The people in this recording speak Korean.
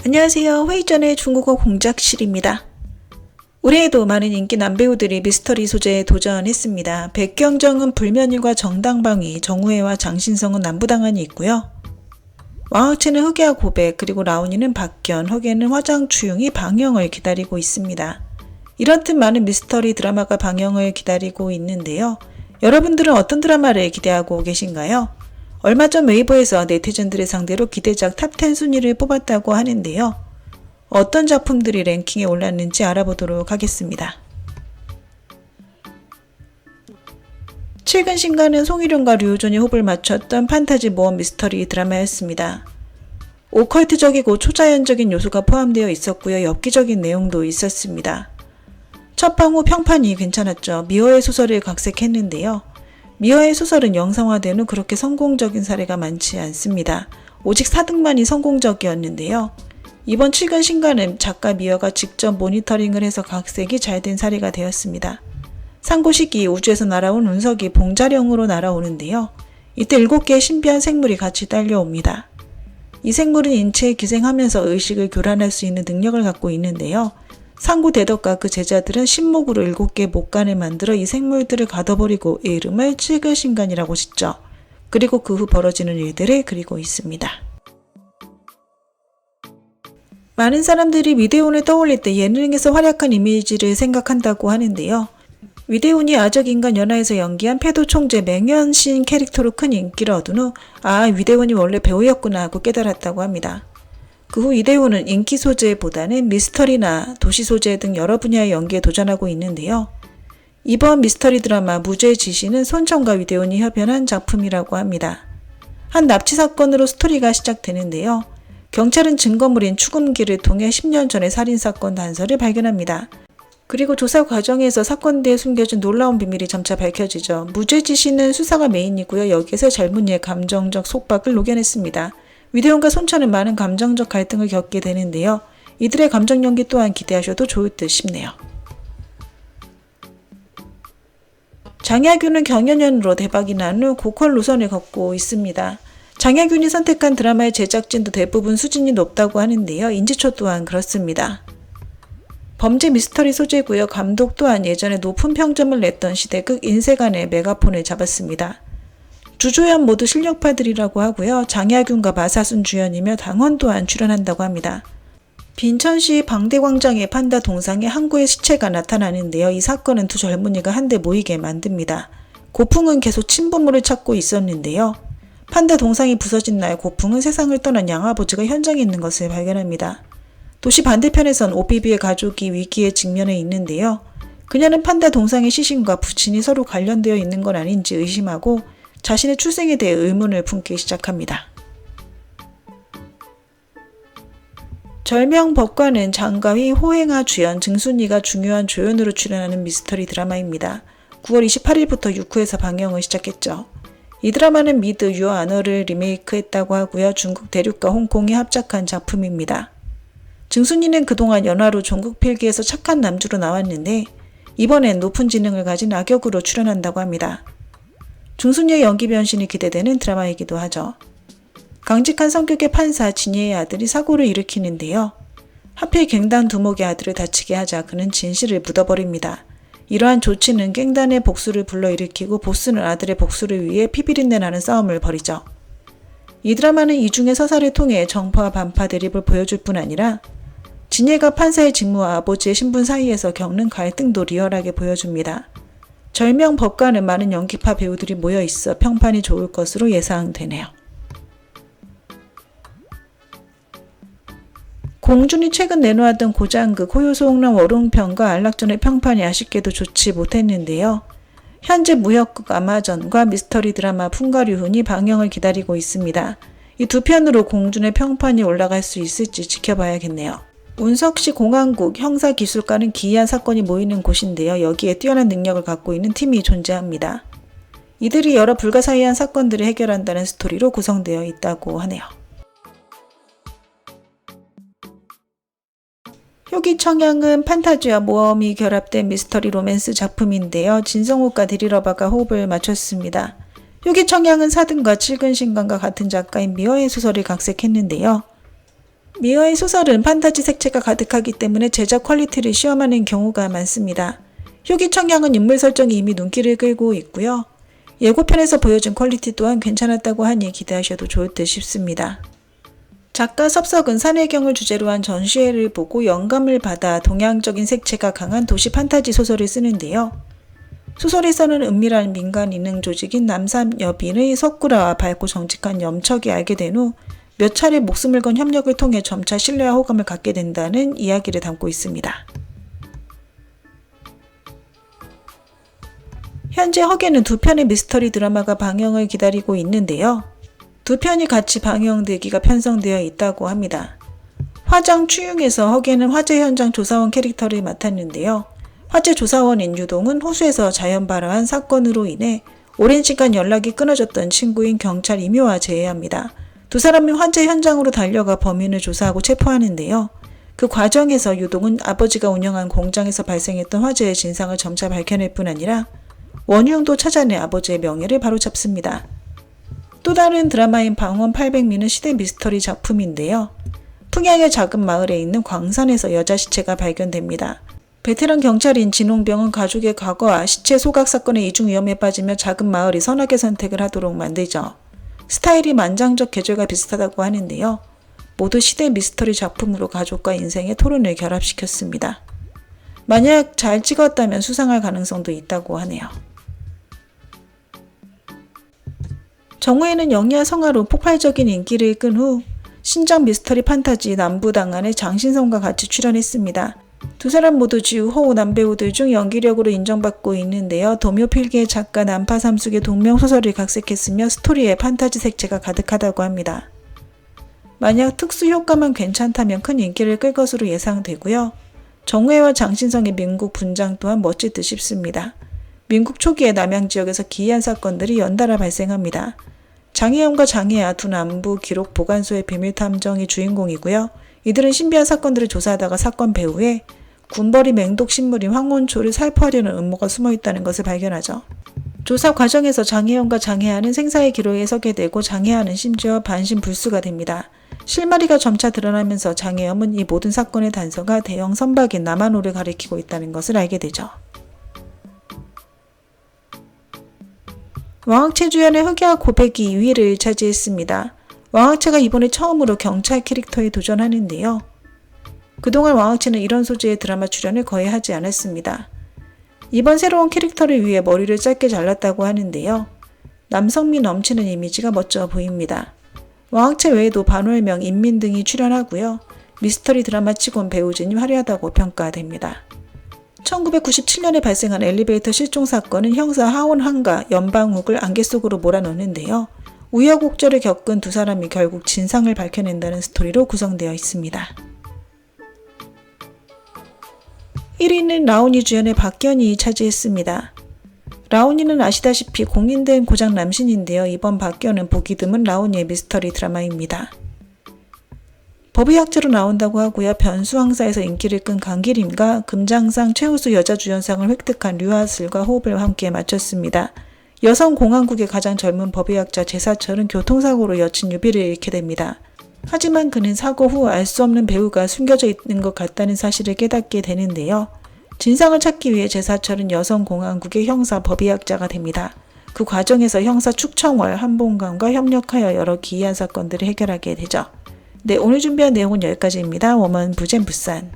안녕하세요. 회의전의 중국어 공작실입니다. 올해에도 많은 인기 남배우들이 미스터리 소재에 도전했습니다. 백경정은 불면일과 정당방위, 정우회와 장신성은 남부당한이 있고요. 왕학체는 흑야 고백, 그리고 라온이는 박견, 흑예는 화장추융이 방영을 기다리고 있습니다. 이렇듯 많은 미스터리 드라마가 방영을 기다리고 있는데요. 여러분들은 어떤 드라마를 기대하고 계신가요? 얼마 전 웨이보에서 네티즌들의 상대로 기대작 탑10 순위를 뽑았다고 하는데요. 어떤 작품들이 랭킹에 올랐는지 알아보도록 하겠습니다. 최근 신간은 송일용과 류우존이 호흡을 맞췄던 판타지 모험 미스터리 드라마였습니다. 오컬트적이고 초자연적인 요소가 포함되어 있었고요. 엽기적인 내용도 있었습니다. 첫 방 후 평판이 괜찮았죠. 미어의 소설을 각색했는데요. 미어의 소설은 영상화된 후 그렇게 성공적인 사례가 많지 않습니다. 오직 4등만이 성공적이었는데요. 이번 최근 신간은 작가 미어가 직접 모니터링을 해서 각색이 잘 된 사례가 되었습니다. 상고시기 우주에서 날아온 운석이 봉자령으로 날아오는데요. 이때 7개의 신비한 생물이 같이 딸려옵니다. 이 생물은 인체에 기생하면서 의식을 교란할 수 있는 능력을 갖고 있는데요. 상고 대덕과 그 제자들은 신목으로 7개의 목간을 만들어 이 생물들을 가둬버리고 이 이름을 칠글신간이라고 짓죠. 그리고 그 후 벌어지는 일들을 그리고 있습니다. 많은 사람들이 위대운을 떠올릴 때 예능에서 활약한 이미지를 생각한다고 하는데요. 위대운이 아적인간 연하에서 연기한 패도 총재 맹연신 캐릭터로 큰 인기를 얻은 후 위대운이 원래 배우였구나 하고 깨달았다고 합니다. 그 후 이대훈은 인기 소재보다는 미스터리나 도시 소재 등 여러 분야의 연기에 도전하고 있는데요. 이번 미스터리 드라마 무죄의 지시는 손천과 위대훈이 협연한 작품이라고 합니다. 한 납치 사건으로 스토리가 시작되는데요. 경찰은 증거물인 추금기를 통해 10년 전의 살인사건 단서를 발견합니다. 그리고 조사 과정에서 사건 뒤에 숨겨진 놀라운 비밀이 점차 밝혀지죠. 무죄 지시는 수사가 메인이고요. 여기에서 젊은이의 감정적 속박을 녹여냈습니다. 위대훈과 손천은 많은 감정적 갈등을 겪게 되는데요. 이들의 감정 연기 또한 기대하셔도 좋을 듯 싶네요. 장야균은 경연연으로 대박이 난 후 고퀄 노선을 걷고 있습니다. 장야균이 선택한 드라마의 제작진도 대부분 수준이 높다고 하는데요. 인지초 또한 그렇습니다. 범죄 미스터리 소재고요. 감독 또한 예전에 높은 평점을 냈던 시대극 인세간의 메가폰을 잡았습니다. 주조연 모두 실력파들이라고 하고요. 장야균과 마사순 주연이며 당원 또한 출연한다고 합니다. 빈천시 방대광장의 판다 동상에 항구의 시체가 나타나는데요. 이 사건은 두 젊은이가 한데 모이게 만듭니다. 고풍은 계속 친부모를 찾고 있었는데요. 판다 동상이 부서진 날 고풍은 세상을 떠난 양아버지가 현장에 있는 것을 발견합니다. 도시 반대편에선 오비비의 가족이 위기에 직면해 있는데요. 그녀는 판다 동상의 시신과 부친이 서로 관련되어 있는 건 아닌지 의심하고 자신의 출생에 대해 의문을 품기 시작합니다. 절명법관은 장가휘, 호행아 주연, 증순이가 중요한 조연으로 출연하는 미스터리 드라마입니다. 9월 28일부터 6회에서 방영을 시작했죠. 이 드라마는 미드 유어 아너를 리메이크했다고 하고요. 중국 대륙과 홍콩이 합작한 작품입니다. 증순이는 그동안 연화로 종국 필기에서 착한 남주로 나왔는데 이번엔 높은 지능을 가진 악역으로 출연한다고 합니다. 중순이의 연기 변신이 기대되는 드라마이기도 하죠. 강직한 성격의 판사 진예의 아들이 사고를 일으키는데요. 하필 갱단 두목의 아들을 다치게 하자 그는 진실을 묻어버립니다. 이러한 조치는 갱단의 복수를 불러일으키고 보스는 아들의 복수를 위해 피비린내 나는 싸움을 벌이죠. 이 드라마는 이중의 서사를 통해 정파와 반파 대립을 보여줄 뿐 아니라 진예가 판사의 직무와 아버지의 신분 사이에서 겪는 갈등도 리얼하게 보여줍니다. 절명법관은 많은 연기파 배우들이 모여있어 평판이 좋을 것으로 예상되네요. 공준이 최근 내놓았던 고장극 호요소홍람 월홍편과 안락전의 평판이 아쉽게도 좋지 못했는데요. 현재 무협극 아마전과 미스터리 드라마 풍가류훈이 방영을 기다리고 있습니다. 이 두 편으로 공준의 평판이 올라갈 수 있을지 지켜봐야겠네요. 운석시 공항국 형사기술과는 기이한 사건이 모이는 곳인데요. 여기에 뛰어난 능력을 갖고 있는 팀이 존재합니다. 이들이 여러 불가사의한 사건들을 해결한다는 스토리로 구성되어 있다고 하네요. 효기청양은 판타지와 모험이 결합된 미스터리 로맨스 작품인데요. 진성욱과 데리러바가 호흡을 맞췄습니다. 효기청양은 4등과 칠근신간과 같은 작가인 미어의 소설을 각색했는데요. 미어의 소설은 판타지 색채가 가득하기 때문에 제작 퀄리티를 시험하는 경우가 많습니다. 효기청량한 인물 설정이 이미 눈길을 끌고 있고요. 예고편에서 보여준 퀄리티 또한 괜찮았다고 하니 기대하셔도 좋을 듯 싶습니다. 작가 섭석은 산해경을 주제로 한 전시회를 보고 영감을 받아 동양적인 색채가 강한 도시 판타지 소설을 쓰는데요. 소설에서는 은밀한 민간 인능 조직인 남삼여빈의 석구라와 밝고 정직한 염척이 알게 된 후 몇 차례 목숨을 건 협력을 통해 점차 신뢰와 호감을 갖게 된다는 이야기를 담고 있습니다. 현재 허게는 2편의 미스터리 드라마가 방영을 기다리고 있는데요. 2편이 같이 방영되기가 편성되어 있다고 합니다. 화장 추융에서 허게는 화재 현장 조사원 캐릭터를 맡았는데요. 화재 조사원인 유동은 호수에서 자연 발화한 사건으로 인해 오랜 시간 연락이 끊어졌던 친구인 경찰 이묘와 재회합니다. 두 사람이 화재 현장으로 달려가 범인을 조사하고 체포하는데요. 그 과정에서 유동은 아버지가 운영한 공장에서 발생했던 화재의 진상을 점차 밝혀낼 뿐 아니라 원흉도 찾아내 아버지의 명예를 바로잡습니다. 또 다른 드라마인 방원 800미는 시대 미스터리 작품인데요. 풍양의 작은 마을에 있는 광산에서 여자 시체가 발견됩니다. 베테랑 경찰인 진홍병은 가족의 과거와 시체 소각 사건의 이중 위험에 빠지며 작은 마을이 선악의 선택을 하도록 만들죠. 스타일이 만장적 계절과 비슷하다고 하는데요. 모두 시대 미스터리 작품으로 가족과 인생의 토론을 결합시켰습니다. 만약 잘 찍었다면 수상할 가능성도 있다고 하네요. 정우회는 영리한 성화로 폭발적인 인기를 끈 후 신작 미스터리 판타지 남부당안의 장신성과 같이 출연했습니다. 두 사람 모두 지우 호우 남배우들 중 연기력으로 인정받고 있는데요. 도묘 필기의 작가 난파 삼숙의 동명소설을 각색했으며 스토리에 판타지 색채가 가득하다고 합니다. 만약 특수 효과만 괜찮다면 큰 인기를 끌 것으로 예상되고요. 정우회와 장신성의 민국 분장 또한 멋질 듯 싶습니다. 민국 초기에 남양 지역에서 기이한 사건들이 연달아 발생합니다. 장혜영과 장혜아 두 남부 기록 보관소의 비밀 탐정이 주인공이고요. 이들은 신비한 사건들을 조사하다가 사건 배후에 군벌이 맹독 식물인 황혼초를 살포하려는 음모가 숨어있다는 것을 발견하죠. 조사 과정에서 장혜영과 장혜아는 생사의 기로에 서게 되고 장혜아는 심지어 반신불수가 됩니다. 실마리가 점차 드러나면서 장혜영은 이 모든 사건의 단서가 대형 선박인 남한호를 가리키고 있다는 것을 알게 되죠. 왕학채 주연의 흑야 고백이 2위를 차지했습니다. 왕학채가 이번에 처음으로 경찰 캐릭터에 도전하는데요. 그동안 왕학채는 이런 소재의 드라마 출연을 거의 하지 않았습니다. 이번 새로운 캐릭터를 위해 머리를 짧게 잘랐다고 하는데요. 남성미 넘치는 이미지가 멋져 보입니다. 왕학채 외에도 반월명, 인민 등이 출연하고요. 미스터리 드라마 치곤 배우진이 화려하다고 평가됩니다. 1997년에 발생한 엘리베이터 실종 사건은 형사 하온한과 연방욱을 안개 속으로 몰아넣는데요. 우여곡절을 겪은 두 사람이 결국 진상을 밝혀낸다는 스토리로 구성되어 있습니다. 1위는 라온이 주연의 박견이 차지했습니다. 라온이는 아시다시피 공인된 고장 남신인데요. 이번 박견은 보기 드문 라온이의 미스터리 드라마입니다. 법의학자로 나온다고 하고요. 변수왕사에서 인기를 끈 강기림과 금장상 최우수 여자 주연상을 획득한 류하슬과 호흡을 함께 마쳤습니다. 여성 공화국의 가장 젊은 법의학자 제사철은 교통사고로 여친 유비를 잃게 됩니다. 하지만 그는 사고 후 알 수 없는 배우가 숨겨져 있는 것 같다는 사실을 깨닫게 되는데요. 진상을 찾기 위해 제사철은 여성 공화국의 형사 법의학자가 됩니다. 그 과정에서 형사 축청월 한봉감과 협력하여 여러 기이한 사건들을 해결하게 되죠. 네, 오늘 준비한 내용은 여기까지입니다. 워먼 부젠 부산.